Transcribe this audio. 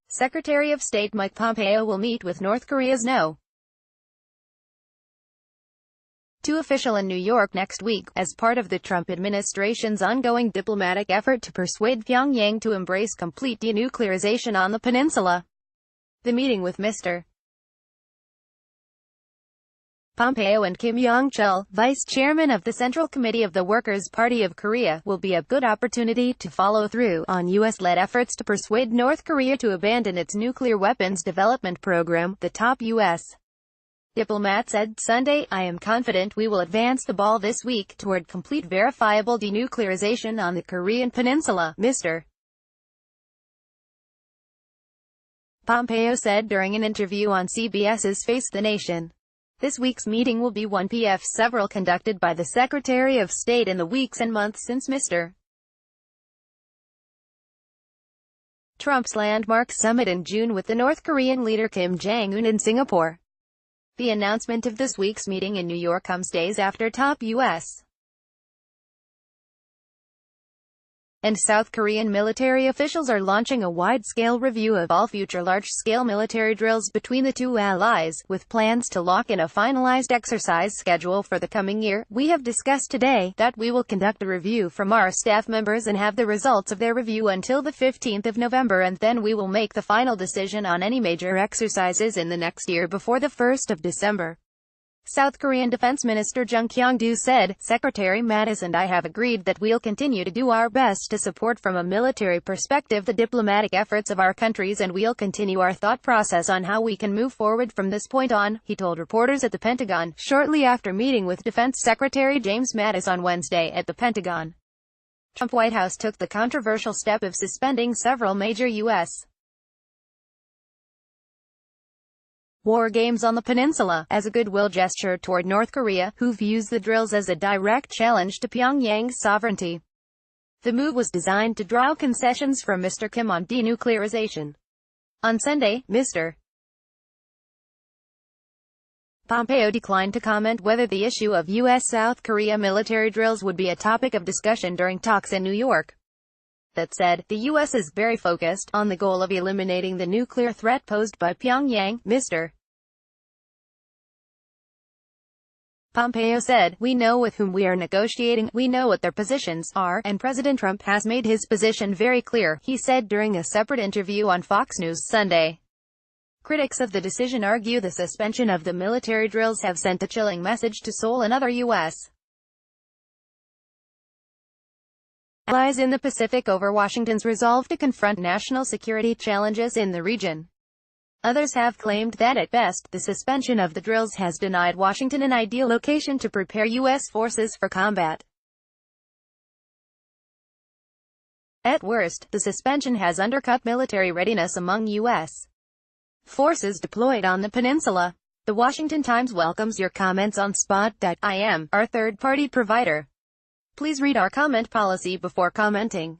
Secretary of State Mike Pompeo will meet with North Korea's No. 2 official in New York next week, as part of the Trump administration's ongoing diplomatic effort to persuade Pyongyang to embrace complete denuclearization on the peninsula. The meeting with Mr. Pompeo and Chol, vice chairman of the Central Committee of the Workers' Party of Korea, will be a good opportunity to follow through on U.S.-led efforts to persuade North Korea to abandon its nuclear weapons development program, the top U.S. diplomat said Sunday. "I am confident we will advance the ball this week toward complete verifiable denuclearization on the Korean peninsula," Mr. Pompeo said during an interview on CBS's Face the Nation. This week's meeting will be one of several conducted by the Secretary of State in the weeks and months since Mr. Trump's landmark summit in June with the North Korean leader Kim Jong-un in Singapore. The announcement of this week's meeting in New York comes days after top U.S. and South Korean military officials are launching a wide-scale review of all future large-scale military drills between the two allies, with plans to lock in a finalized exercise schedule for the coming year. "We have discussed today that we will conduct a review from our staff members and have the results of their review until the 15th of November, and then we will make the final decision on any major exercises in the next year before the 1st of December. South Korean Defense Minister Jung Kyung-do said. "Secretary Mattis and I have agreed that we'll continue to do our best to support from a military perspective the diplomatic efforts of our countries, and we'll continue our thought process on how we can move forward from this point on," he told reporters at the Pentagon, shortly after meeting with Defense Secretary James Mattis on Wednesday at the Pentagon. Trump White House took the controversial step of suspending several major U.S. war games on the peninsula, as a goodwill gesture toward North Korea, who views the drills as a direct challenge to Pyongyang's sovereignty. The move was designed to draw concessions from Mr. Kim on denuclearization. On Sunday, Mr. Pompeo declined to comment whether the issue of U.S.-South Korea military drills would be a topic of discussion during talks in New York. That said, the U.S. is very focused on the goal of eliminating the nuclear threat posed by Pyongyang, Mr. Pompeo said. "We know with whom we are negotiating, we know what their positions are, and President Trump has made his position very clear," he said during a separate interview on Fox News Sunday. Critics of the decision argue the suspension of the military drills have sent a chilling message to Seoul and other U.S. allies in the Pacific over Washington's resolve to confront national security challenges in the region. Others have claimed that at best, the suspension of the drills has denied Washington an ideal location to prepare U.S. forces for combat. At worst, the suspension has undercut military readiness among U.S. forces deployed on the peninsula. The Washington Times welcomes your comments on Spot.im, our third-party provider. Please read our comment policy before commenting.